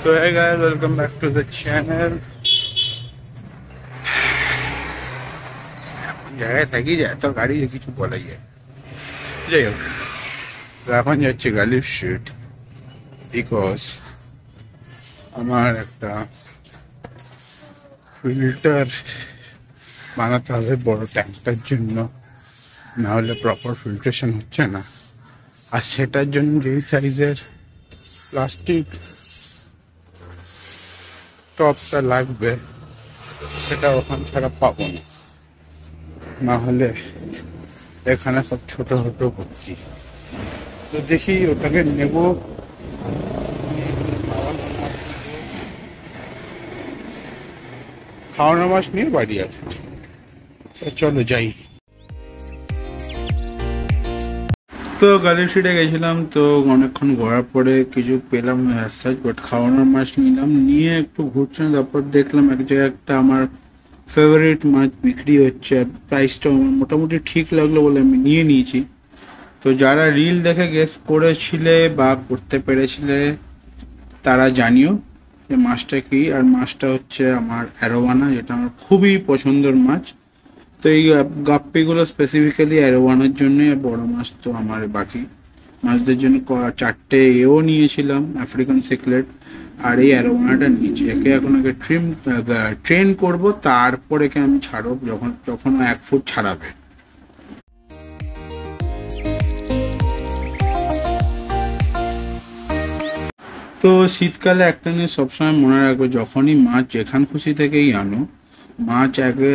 So hey guys, welcome back to the channel. জায়গায় থাকি যায় তো গাড়ি কিছু বলা যায়। যাই হোক, তো এখন যাচ্ছি গালিব স্ট্রিট বিকজ আমার একটা ফিল্টার বানাতে হবে বড় ট্যাঙ্কটার জন্য, না হলে প্রপার ফিল্ট্রেশন হচ্ছে না। আর সেটার জন্য যেই সাইজের প্লাস্টিক টপটা লাগবে সেটা ওখান ছাড়া পাবো না, না হলে এখানে সব ছোট ছোট ভর্তি। তো দেখি ওটাকে নেব। খাওয়ানো মাছ নিয়ে বাড়ি আছে, চলো যাই। তো গালিব স্ট্রিটে গেছিলাম, তো অনেকক্ষণ ঘোরার পরে কিছু পেলাম সাইজ, বাট খাওয়ানোর মাছ নিলাম, নিয়ে একটু ঘুরছিলাম। তারপর দেখলাম এক জায়গায় একটা আমার ফেভারিট মাছ বিক্রি হচ্ছে, প্রাইসটা আমার মোটামুটি ঠিক লাগলো বলে আমি নিয়ে নিয়েছি। তো যারা রিল দেখে গেস করেছিলে বা করতে পেরেছিলে তারা জানিও যে মাছটা কি। আর মাছটা হচ্ছে আমার অ্যারোওয়ানা, যেটা আমার খুবই পছন্দের মাছ। তো এই গাপ্পিগুলো স্পেসিফিক্যালি অ্যারোওয়ানার জন্য, বড় মাছ তো আমার বাকি মাছদের জন্য চারটে এও নিয়েছিলাম, আফ্রিকান সিকলেট, আর এই অ্যারোওয়ানাটা নিয়েছি। একে এখন আগে ট্রেন করব, তারপর একে আমি ছাড়ব যখন 1 ফুট ছাড়াবে। তো শীতকালে একটা নিয়ে সবসময় মনে রাখবে, যখনই মাছ যেখান খুশি থেকেই আনো, মাছ আগে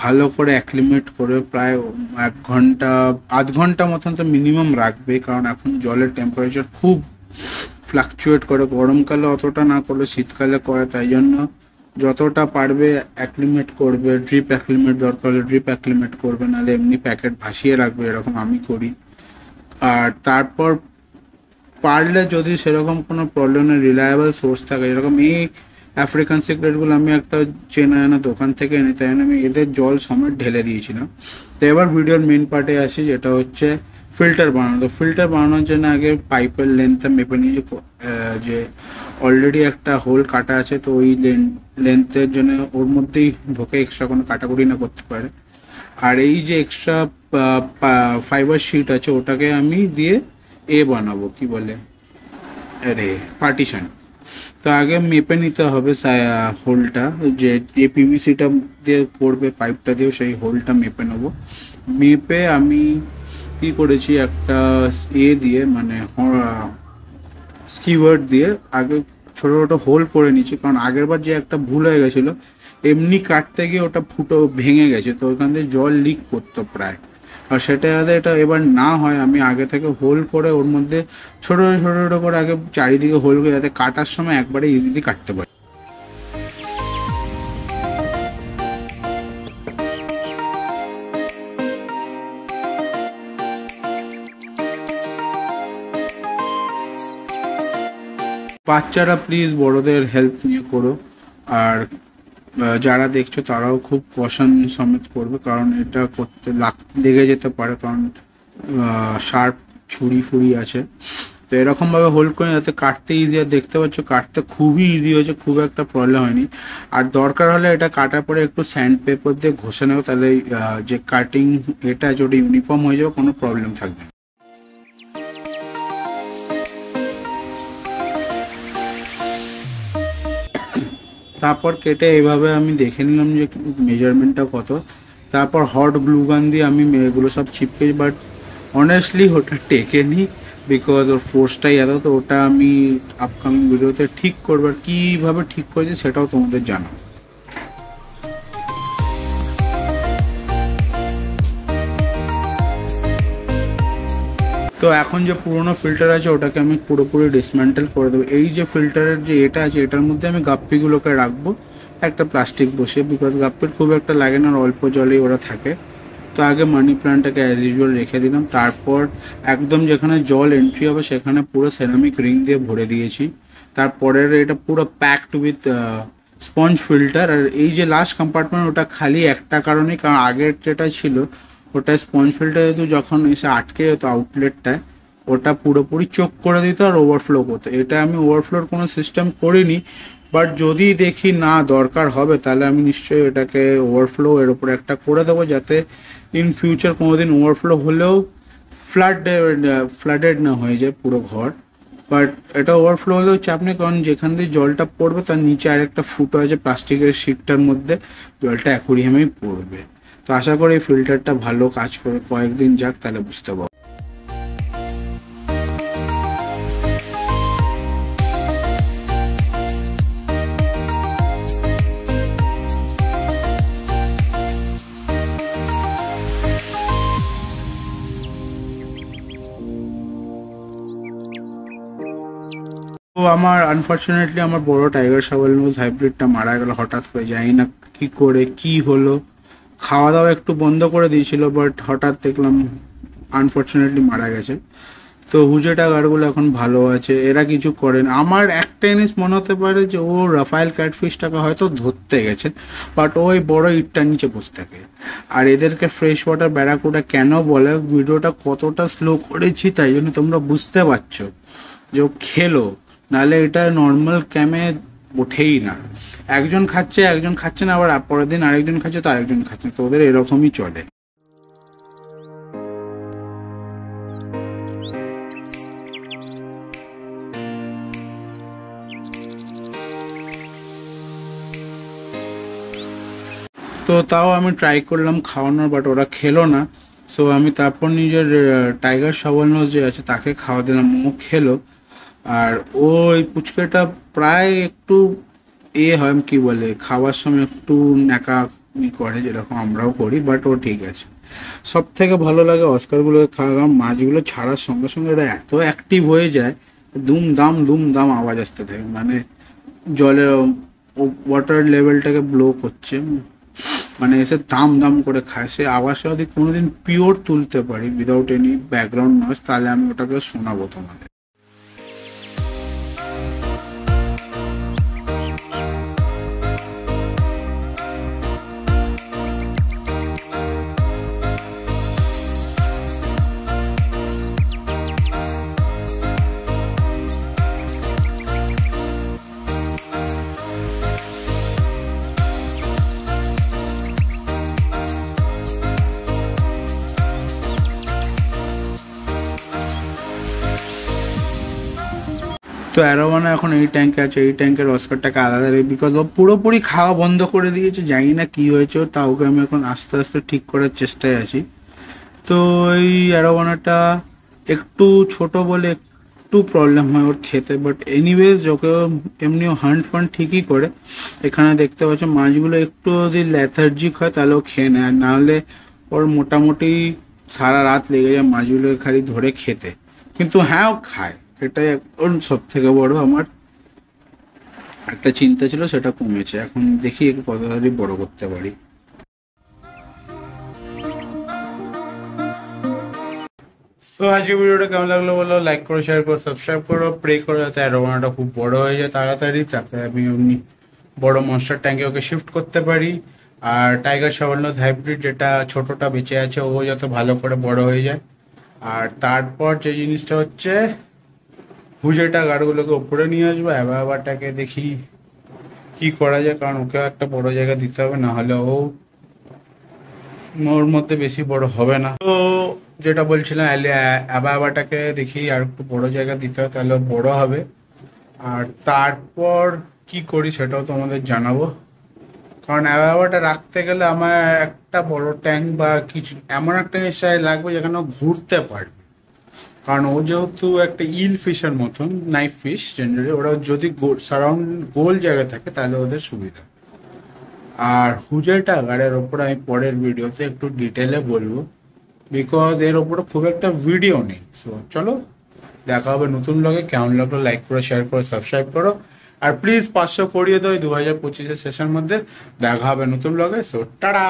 ভালো করে অ্যাক্লিমেট করে প্রায় 1 ঘন্টা আধ ঘন্টা মতন তো মিনিমাম রাখবে, কারণ এখন জলের টেম্পারেচার খুব ফ্লাকচুয়েট করে। গরমকালে অতটা না করলে শীতকালে করে, তাই জন্য যতটা পারবে অ্যাক্লিমেট করবে। ড্রিপ অ্যাক্লিমেট দরকার হলে ড্রিপ অ্যাক্লিমেট করবে, নাহলে এমনি প্যাকেট ভাসিয়ে রাখবে, এরকম আমি করি। আর তারপর পারলে যদি সেরকম কোনো প্রবলেমের রিলায়েবল সোর্স থাকে, যেরকম এই আফ্রিকান সিক্রেটগুলো আমি একটা চেনা দোকান থেকে এনে, তাই আমি এদের জল সমেত ঢেলে দিয়েছিলাম। তো এবার ভিডিওর মেন পার্টে আসি, যেটা হচ্ছে ফিল্টার বানানো। তো ফিল্টার বানানোর জন্য আগে পাইপের লেন্থটা মেপে নিয়েছি, যে অলরেডি একটা হোল কাটা আছে, তো ওই লেন্থের জন্য ওর মধ্যেই ঢোকে, এক্সট্রা কোনো কাটাকুটি না করতে পারে। আর এই যে এক্সট্রা ফাইবার শিট আছে, ওটাকে আমি দিয়ে বানাবো, কি বলে, আরে পার্টিশন। তো আগে মেপে নিতে হবে হোলটা, যে পিভিসিটা দিয়ে করবে পাইপটা দিয়েও সেই হোলটা মেপে নেবো। মেপে আমি কি করেছি, একটা দিয়ে মানে স্কিওয়ার্ড দিয়ে আগে ছোটো ছোটো হোল করে নিয়েছি, কারণ আগের বার যে একটা ভুল হয়ে গেছিলো, এমনি কাটতে গিয়ে ওটা ভেঙে গেছে, তো ওইখান থেকে জল লিক করতো প্রায়। আর সেটা যাতে এটা এবার না হয়, আমি আগে থেকে হোল করে ওর মধ্যে ছোটো ছোটো ছোটো করে আগে চারিদিকে হোল করে, যাতে কাটার সময় একবারে ইজিলি কাটতে পারি। বাচ্চারা প্লিজ বড়দের হেল্প নিয়ে করো, আর যারা দেখছো তারাও খুব কশন সমেত করবে, কারণ এটা করতে লেগে যেতে পারে, কারণ শার্প ছুরি ফুরি আছে। তো এরকমভাবে হোল্ড করে যাতে কাটতে ইজি, আর দেখতে পাচ্ছ কাটতে খুবই ইজি হয়েছে, খুব একটা প্রবলেম হয়নি। আর দরকার হলে এটা কাটার পরে একটু স্যান্ড পেপার দিয়ে ঘষে নেবে, তাহলে যে কাটিং এটা আছে ওটা ইউনিফর্ম হয়ে যাবে, কোনো প্রবলেম থাকবে না। তারপর কেটে এইভাবে আমি দেখে নিলাম যে মেজারমেন্টটা কত। তারপর হট গ্লুগান দিয়ে আমি এগুলো সব চিপকেছি, বাট অনেস্টলি ওটা টেকেনি, বিকজ ওর ফোর্সটাই এত। তো ওটা আমি আপকামিং ভিডিওতে ঠিক করবো, আর কীভাবে ঠিক করেছি সেটাও তোমাদের জানাবো। তো এখন যে পুরোনো ফিল্টার আছে ওটাকে আমি পুরোপুরি ডিসমেন্টেল করে দেবো। এই যে ফিল্টারের যে এটা আছে, এটার মধ্যে আমি গাপ্পিগুলোকে রাখবো একটা প্লাস্টিক বসে, বিকজ গাপ্পির খুব একটা লাগে না, আর অল্প জলেই ওরা থাকে। তো আগে মানি প্ল্যান্টটাকে অ্যাজ ইউজুয়াল রেখে দিলাম। তারপর একদম যেখানে জল এন্ট্রি হবে সেখানে পুরো সেরামিক রিং দিয়ে ভরে দিয়েছি। তারপরের এটা পুরো প্যাকড উইথ স্পঞ্জ ফিল্টার। আর এই যে লাস্ট কম্পার্টমেন্ট ওটা খালি একটা কারণেই, কারণ আগের যেটা ছিল ওটা স্পঞ্জ ফিল্টার যেহেতু যখন এসে আটকে যেত আউটলেটটায়, ওটা পুরোপুরি চোক করে দিত আর ওভারফ্লো করতো। এটা আমি ওভারফ্লোর কোনো সিস্টেম করিনি, বাট যদি দেখি না দরকার হবে তাহলে আমি নিশ্চয়ই এটাকে ওভারফ্লো এর উপরে একটা করে দেবো, যাতে ইন ফিউচার কোনো দিন ওভারফ্লো হলেও ফ্লাডেড না হয়ে যায় পুরো ঘর। বাট এটা ওভারফ্লো হলেও চাপ নেই, কারণ যেখান দিয়ে জলটা পড়বে তার নিচে আরেকটা ফুটো আছে প্লাস্টিকের শিটটার মধ্যে, জলটা অ্যাকুরিয়ামেই পড়বে। তো আশা করি এই ফিল্টারটা ভালো কাজ করে, কয়েকদিন যাক তাহলে বুঝতে পারবো। তো আমার আনফর্চুনেটলি আমার বড় টাইগার শাবল নোজ হাইব্রিডটা মারা গেল হঠাৎ করে, জানি না কি করে কি হলো। খাওয়া দাওয়া একটু বন্ধ করে দিয়েছিল, বাট হঠাৎ দেখলাম আনফর্চুনেটলি মারা গেছে। তো হুজে টাইগারগুলো এখন ভালো আছে, এরা কিছু করেন। আমার একটা জিনিস মনে হতে পারে যে ও রাফায়েল ক্যাটফিশটাকে হয়তো ধরতে গেছে, বাট ওই বড় ইটটার নিচে বসে থাকে। আর এদেরকে ফ্রেশ ওয়াটার ব্যারাকুডা কেন বলে, ভিডিওটা কতটা স্লো করেছি তাই জন্য তোমরা বুঝতে পারছো যে ও খেলো, নাহলে এটা নর্মাল ক্যামে ওঠেই না। একজন খাচ্ছে একজন খাচ্ছে না, আবার পরের দিন আরেকজন খাচ্ছে তো আরেকজন খাচ্ছে না, তো ওদের এরকমই চলে। তো তাও আমি ট্রাই করলাম খাওয়ানোর, বাট ওরা খেলো না। সো আমি তারপর নিজের টাইগার শাবল যে আছে তাকে খাওয়া দিলাম, ও খেলো। আর ওই পুচকেটা প্রায় একটু হয় কি বলে, খাওয়ার সময় একটু ন্যাকা করে যেরকম আমরাও করি, বাট ও ঠিক আছে। সব থেকে ভালো লাগে অস্কারগুলোকে খাওয়া, মাছগুলো ছাড়ার সঙ্গে সঙ্গে এরা এত অ্যাক্টিভ হয়ে যায়, দুম দাম আওয়াজ আসতে থাকে, মানে জলের ওয়াটার লেভেলটাকে ব্লো করছে, মানে এসে দাম করে খায়। সে আওয়াজটা যদি কোনোদিন পিওর তুলতে পারি উইদাউট এনি ব্যাকগ্রাউন্ড নয়েজ, তাহলে আমি ওটাকে শোনাবো তোমাদের। তো অ্যারোয়ানা এখন এই ট্যাঙ্কে আছে, এই ট্যাঙ্কের অস্কারটাকে আলাদা রেখে, বিকজ ও পুরোপুরি খাওয়া বন্ধ করে দিয়েছে, জানি না কী হয়েছে ওর, তা ওকে আমি এখন আস্তে আস্তে ঠিক করার চেষ্টায় আছি। তো এই অ্যারোয়ানাটা একটু ছোট বলে একটু প্রবলেম হয় ওর খেতে, বাট এনিওয়েজ ওকে এমনিও হান্ট ঠিকই করে। এখানে দেখতে পাচ্ছ মাছগুলো একটু যদি ল্যাথার্জিক হয় তাহলে ও খেয়ে নেয়, আর নাহলে ওর মোটামুটি সারা রাত লেগে যায় মাছগুলোকে খালি ধরে খেতে। কিন্তু হ্যাঁ ও খায়, এটাই এখন সব থেকে বড় আমার একটা চিন্তা ছিল, সেটা কমেছে। এখন দেখি একে কত তাড়াতাড়ি বড় করতে পারি। তো আজকে ভিডিওটা কেমন লাগলো বলো, লাইক করো, শেয়ার করো, সাবস্ক্রাইব করো, প্রে করো যাতে অ্যারোয়ানাটা খুব বড় হয়ে যায় তাড়াতাড়ি, যাতে আমি এমনি বড় মনস্টার ট্যাঙ্কে ওকে শিফট করতে পারি। আর টাইগার শাবল নোজ হাইব্রিড যেটা ছোটটা বেঁচে আছে ও যাতে ভালো করে বড় হয়ে যায়। আর তারপর যে জিনিসটা হচ্ছে হুজেটা গাড়গুলোকে উপরে নিয়ে আসবো, অ্যাবাটাকে দেখি কি করা যায়, কারণ ওকে একটা বড় জায়গা দিতে হবে, না হলে ওর মধ্যে বেশি বড় হবে না। তো যেটা বলছিলাম অ্যাবাটাকে দেখি আর একটু বড় জায়গা দিতে হবে, তাহলে বড় হবে। আর তারপর কি করি সেটাও তোমাদের জানাবো, কারণ অ্যাবাটা রাখতে গেলে আমার একটা বড় ট্যাঙ্ক বা কিছু এমন একটা জিনিস লাগবে যেখানে ও ঘুরতে পারবে। কারণ ও যেহেতু একটা ইল ফিশের মতন, নাইফ ফিশ জেনারেলি, ওরা যদি সারাউন্ড গোল জায়গায় থাকে তাহলে ওদের সুবিধা। আর হুজে টাইগারের ওপর আমি পরের ভিডিওতে একটু ডিটেলে বলবো, বিকজ এর ওপরে খুব একটা ভিডিও নেই। সো চলো দেখা হবে নতুন ব্লগে। কেমন লাগলো লাইক করো, শেয়ার করো, সাবস্ক্রাইব করো, আর প্লিজ 500 করিয়ে দাও 2025-এর শেষের মধ্যে। দেখা হবে নতুন ব্লগে। So tata.